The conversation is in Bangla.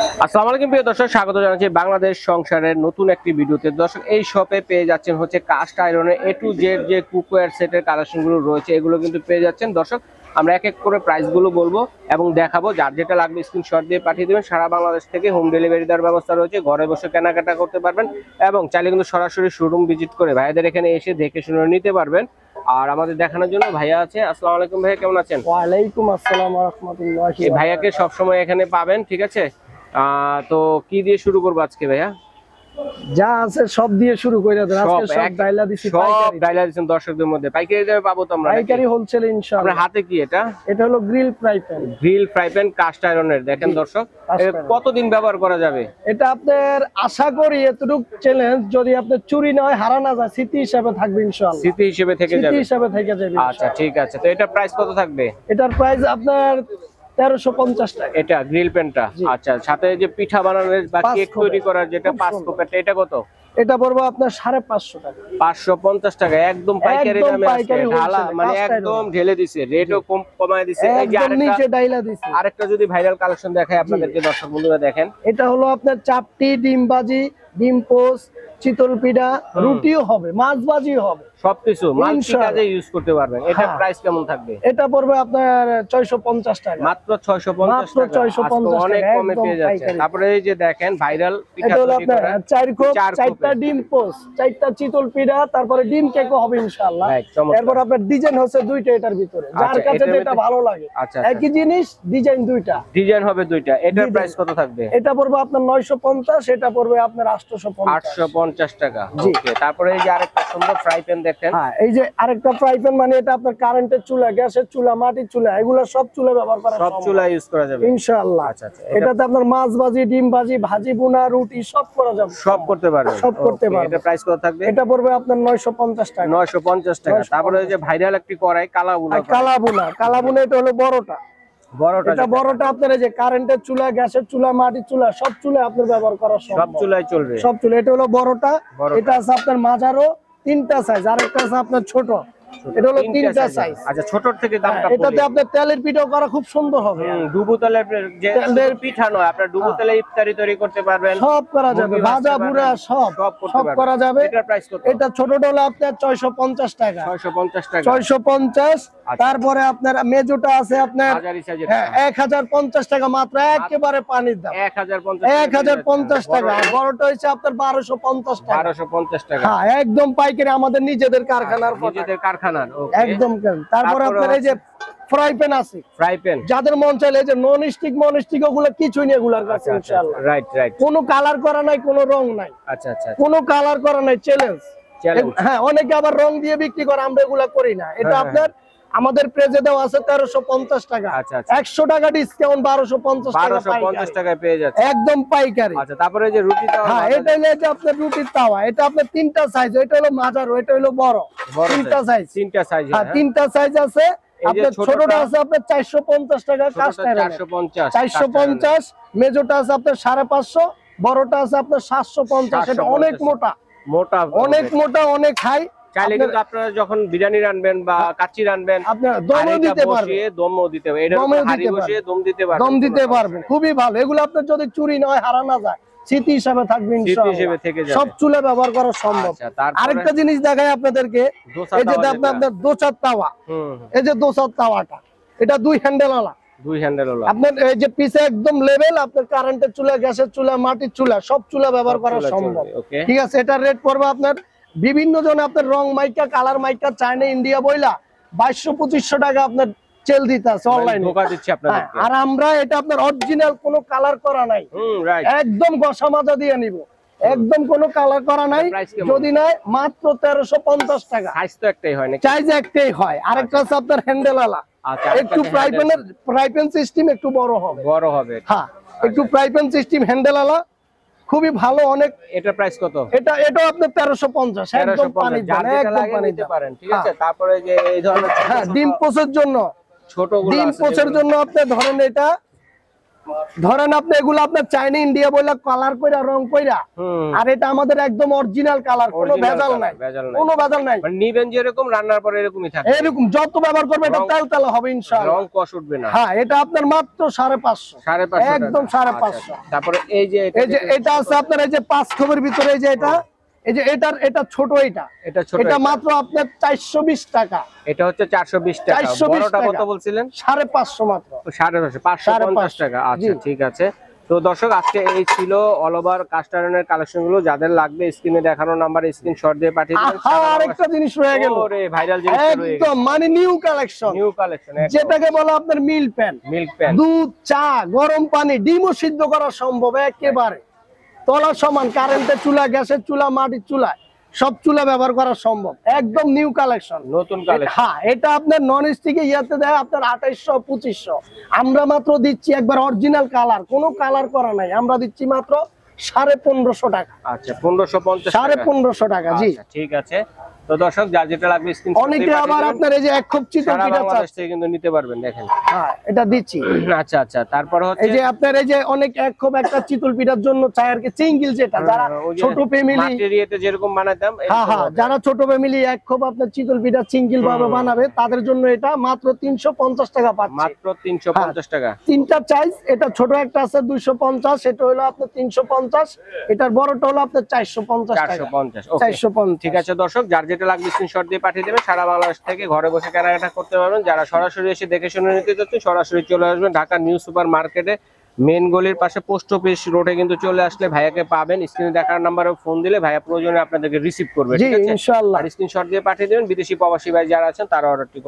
আসসালামু আলাইকুম প্রিয় দর্শক, স্বাগত জানাচ্ছি বাংলাদেশ সংসারের নতুন একটি ভিডিওতে। দর্শক, এই শপে পেয়ে যাচ্ছেন হচ্ছে কাস্ট আয়রনের A to Z যে কুকওয়্যার সেটের কালেকশনগুলো রয়েছে, এগুলো কিন্তু পেয়ে যাচ্ছেন। দর্শক, আমরা এক এক করে প্রাইসগুলো বলবো এবং দেখাবো। যার যেটা লাগবে স্ক্রিনশট দিয়ে পাঠিয়ে দেবেন। সারা বাংলাদেশ থেকে হোম ডেলিভারি দেওয়ার ব্যবস্থা রয়েছে। ঘরে বসে কেনাকাটা করতে পারবেন এবং চাইলে কিন্তু সরাসরি শোরুম ভিজিট করে ভাইয়াদের এখানে এসে দেখে শুনে নিতে পারবেন। আর আমাদের দেখানোর জন্য ভাইয়া আছে। আসসালামু আলাইকুম ভাইয়া, কেমন আছেন? ওয়ালাইকুম আসসালাম ওয়া রাহমাতুল্লাহি। এই ভাইয়াকে সবসময় এখানে পাবেন, ঠিক আছে? তো কি দিয়ে শুরু করবো আজকে ভাইয়া? যা আছে সব দিয়ে শুরু করে দেন। আজকে সব ডাইলা দিছি, সব ডাইলা দিছেন দর্শকদের মধ্যে। পাইকারি দামে পাবো তো আমরা? পাইকারি হোলসেল ইনশাআল্লাহ। আপনার হাতে কি এটা? এটা হলো grill fry pan. Grill fry pan cast আয়রনের। দেখেন দর্শক, কতদিন ব্যবহার করা যাবে? এটা আপনার আশা করি এতটুকু চ্যালেঞ্জ, যদি আপনার চুরি না হয়, হারা না যায়, স্মৃতি হিসেবে থাকবে ইনশাআল্লাহ। স্মৃতি হিসেবে থেকে যাবে। স্মৃতি হিসেবে থেকে যাবে। আচ্ছা, ঠিক আছে। তো এটা প্রাইস কত থাকবে? এটার প্রাইস আপনার 1350 টাকা। এটা গ্রিল প্যানটা। আচ্ছা, সাথে যে পিঠা বানানোর বা কেক তৈরি করার যেটা 5 কোপেরটা, এটা কত? এটা পড়বে আপনার 550 টাকা। 550 টাকা একদম পাইকারি দামে আছে। ঢালা মানে একদম ঢেলে দিছে, রেটও কম কমায় দিছে। এই যে নিচে ডাইলা দিছে। আরেকটা যদি ভাইরাল কালেকশন দেখাই আপনাদেরকে দর্শক বন্ধুরা, দেখেন। এটা হলো আপনার চাপটি, ডিমবাজি, ডিম পোস্ট, চিতল পিঠা, রুটিও হবে, মাছ ভাজিও হবে, সবকিছু মাল্টি কাজে ইউজ করতে পারবেন। এটা প্রাইস কেমন থাকবে? এটা পড়বে আপনার 650 টাকা। মাত্র 650 টাকা। অনেক কমে পেয়ে যাচ্ছে। তারপরে এই যে দেখেন ভাইরাল পিঠা তৈরি করা, 4 কোপ, 4টা ডিম পোস্ট, 4টা চিতল পিঠা, তারপরে ডিম কেকও হবে ইনশাআল্লাহ। এরপর আপনার ডিজাইন হচ্ছে দুইটা এটার ভিতরে, যার কাছে যেটা ভালো লাগে। একই জিনিস, ডিজাইন দুইটা, ডিজাইন হবে দুইটা। এটার প্রাইস কত থাকবে? এটা পড়বে আপনার 950, এটা পড়বে আপনার 850 টাকা। ওকে, তারপরে এই যে আরেকটা সুন্দর ফ্রাই প্যান দেখেন। হ্যাঁ, এই যে আরেকটা ফ্রাই প্যান, মানে এটা আপনার কারেন্টের চুলা, গ্যাসের চুলা, মাটির চুলা, এগুলো সব চুলা ব্যবহার করা, সব চুলা ইউজ করা যাবে ইনশাআল্লাহ। আচ্ছা আচ্ছা, এটাতে আপনার মাছ ভাজি, ডিম ভাজি, ভাজি বোনা, রুটি সব করা যাবে, সব করতে পারবেন, সব করতে পারবেন। এটা প্রাইস কত থাকবে? এটা পড়বে আপনার 950 টাকা। 950 টাকা। তারপরে এই যে ভাইরাল একটি কড়াই কালাবুনা। কালাবুনা এটা হলো বড়টা। এটা বড়টা আপনার এই যে কারেন্টের চুলা, গ্যাসের চুলা, মাটির চুলা, সব চুলা আপনার ব্যবহার করা সম্ভব, সব চুলায় চলবে, সব চুলা। এটা হলো বড়টা। এটা আছে আপনার মাঝারো, 3টা সাইজ, আর একটা আছে আপনার ছোট। এটা হলো 3টা সাইজ। আচ্ছা, ছোটর থেকে দামটা বলি। এটাতে আপনার তেলের পিঠাও করা খুব সুন্দর হবে। ডুবো তেলের যে তেলের পিঠা নয়, আপনার ডুবো তেলে ইফতারি তৈরি করতে পারবেন, সব করা যাবে, ভাজা বুড়া সব করা যাবে। এটার প্রাইস কত? এটা ছোটটা হলো আপনার 650 টাকা। 650 টাকা, 650। তারপরে আপনার মেজোটা আছে আপনার 1050 টাকা মাত্র, একেবারে পানির দাম, 1050 টাকা। বড়টা হইছে আপনার 1250 টাকা। 1250 টাকা। হ্যাঁ, একদম পাইকারি, আমাদের নিজেদের কারখানার, একদম। তারপরে আপনার এই যে ফ্রাই প্যান আছে, ফ্রাই প্যান যাদের মন চাইলে, এই যে নন স্টিক ওগুলো কিছুই নেই এগুলার কাছে ইনশাআল্লাহ। রাইট। কোনো কালার করা নাই, কোনো রং নাই। আচ্ছা, কোনো কালার করা নাই, চ্যালেঞ্জ। হ্যাঁ, অনেকে আবার রং দিয়ে বিক্রি করে, আমরা এগুলা করি না। এটা আপনার আমাদের প্রেজে দেওয়া আছে 1350 টাকা। 100 টাকা ডিসকাউন্ট, 1250 টাকায় পেয়ে যাচ্ছে, একদম পাইকারি। আচ্ছা, তারপরে যে রুটি তাওয়া। হ্যাঁ, এটা হলো যে আপনার রুটির তাওয়া। এটা আপনার 3টা সাইজ, এটা হলো মাঝারো, এটা হলো বড়। 3টা সাইজ। হ্যাঁ, 3টা সাইজ আছে। আপনার ছোটটা আছে আপনার 450 টাকা, কাস্ট আয়রন 450। মেজোটা আছে আপনার 550, বড়টা আছে আপনার 750। এটা অনেক মোটা, অনেক মোটা, অনেক হাই। চাইলে কিন্তু আপনারা যখন বিরিয়ানি রান্নবেন বা কাচ্চি রান্নবেন, আপনারা দমও দিতে পারবেন, দমও দিতে পারবেন, এটা হাড়ি বসিয়ে দম দিতে পারবেন, খুবই ভালো। এগুলো আপনার যদি চুরি না হয়, হারা না যায়, স্মৃতি হিসাবে থাকবে ইনশাআল্লাহ। সব চুলা ব্যবহার করা সম্ভব। আরেকটা জিনিস দেখাই আপনাদেরকে, এই যে আপনার দোসার তাওয়া, এই যে দোসার তাওয়াটা, এটা 2 হ্যান্ডেল আলা, আপনার এই যে পিছে একদম লেভেল। আপনার কারেন্টের চুলা, গ্যাসের চুলা, মাটির চুলা, সব চুলা ব্যবহার করা সম্ভব, ঠিক আছে? এটার রেট পড়বে আপনার বিভিন্ন জনে আপনার রং মাইকা, কালার মাইকা, চায়না, ইন্ডিয়া বইলা 2200-2500 টাকা আপনার চেল দিতে আছে অনলাইনে। আর আমরা এটা আপনার অরিজিনাল, কোনো কালার করা নাই, একদম ঘষা মাজা দিয়ে নিব, একদম কোনো কালার করা নাই। যদি নাই মাত্র 1350 টাকা। সাইজ তো একটাই হয় না, সাইজ একটাই হয়। আরেকটা আছে আপনার হ্যান্ডেল আলা, একটু ফ্রাই প্যান সিস্টেম একটু বড় হবে। হ্যাঁ, একটু ফ্রাই প্যান সিস্টেম, হ্যান্ডেল আলা, খুবই ভালো অনেক। এটা প্রাইস কত? এটাও আপনার 1350, একদম পানি দিতে পারেন, ঠিক আছে? তারপরে যে এই ধরনের ডিম পোচের জন্য, ডিম পোচের জন্য আপনি ধরেন এটা ধরেন আপনি এগুলো আপনার চাইনা ইন্ডিয়া বলে কালার কইরা রং কইরা, আর এটা আমাদের একদম অরিজিনাল কালার, কোনো ভেজাল নাই, কোনো ভেজাল নাই। মানে নিবেন যেরকম রান্নার পরে এরকমই থাকবে, এরকম যত ব্যবহার করবে এটা তেল হবে ইনশাআল্লাহ, রং কষ উঠবে না। হ্যাঁ, এটা আপনার মাত্র 550, একদম 550। তারপরে এই যে এটা আছে আপনার এই যে 5 খবের ভিতরে, এই যে এটা ছোট, এটা মাত্র আপনার 420 টাকা। এটা হচ্ছে 420 টাকা। বড়টা কত বলছিলেন? 550 মাত্র। 550 টাকা। আচ্ছা, ঠিক আছে। তো দর্শক, আজকে এই ছিল অল ওভার কাস্ট আয়রনের কালেকশন গুলো। যাদের লাগবে স্ক্রিনে দেখানো নাম্বারে স্ক্রিনশট দিয়ে পাঠিয়ে দিবেন। আরেকটা জিনিস রয়ে গেল, ওরে ভাইরাল জিনিস রয়ে গেল, একদম মানে নিউ কালেকশন, যেটাকে বলে আপনার মিল্ক প্যান। দুধ, চা, গরম পানি, ডিমও সিদ্ধ করা সম্ভব একেবারে তলা সমান। কারেন্টের চুলা, গ্যাসের চুলা, মাটির চুলা, সব চুলা ব্যবহার করা সম্ভব, একদম নিউ কালেকশন, নতুন কালেকশন। হ্যাঁ, এটা আপনার নন স্টিকে ইয়াতে দেয় আপনার 2800 2500, আমরা মাত্র দিচ্ছি একবার অরিজিনাল কালার, কোনো কালার করা নাই, আমরা দিচ্ছি মাত্র 1550 টাকা। আচ্ছা, 1550, 1550 টাকা। জি, ঠিক আছে। তো দর্শক, যা যেটা লাগবে স্ক্রিনশট দিয়ে অনেকে আবার আপনার এই যে এক খোপ চিতল পিঠা চাচ্ছে কিন্তু নিতে পারবেন, দেখেন। হ্যাঁ, এটা দিচ্ছি। আচ্ছা আচ্ছা, তারপর হচ্ছে এই যে আপনার এই যে অনেক এক খোপ একটা চিতল পিঠার জন্য চায়ের কে সিঙ্গেল, যেটা যারা ছোট ফ্যামিলি মাটিরিয়াতে যেরকম বানাতাম, হ্যাঁ, যারা ছোট ফ্যামিলি এক খোপ আপনার চিতল পিঠা সিঙ্গেল ভাবে বানাবে, তাদের জন্য এটা মাত্র 350 টাকা পাচ্ছে, মাত্র 350 টাকা। তিনটা সাইজ, এটা ছোট একটা আছে 250, এটা হলো আপনার 350, এটার বড়টা হলো আপনার 450 টাকা। 450। ঠিক আছে দর্শক, যার যেটা লাগবে স্ক্রিনশট দিয়ে পাঠিয়ে দেবেন। সারা বাংলাদেশ থেকে ঘরে বসে কেনাকাটা করতে পারবেন। যারা সরাসরি এসে দেখে শুনে নিতে চাচ্ছেন, সরাসরি চলে আসবেন ঢাকা নিউ সুপার মার্কেটে, মেন গলির পাশে পোস্ট অফিস রোডে কিন্তু চলে আসলে ভাইয়াকে পাবেন। স্ক্রিনে দেখার নাম্বারে ফোন দিলে ভাইয়া প্রয়োজনে আপনাদেরকে রিসিভ করবে, ঠিক আছে? ইনশাআল্লাহ। আর স্ক্রিনশট দিয়ে পাঠিয়ে দেবেন। বিদেশি প্রবাসী ভাই যারা আছেন তারা অর্ডারটি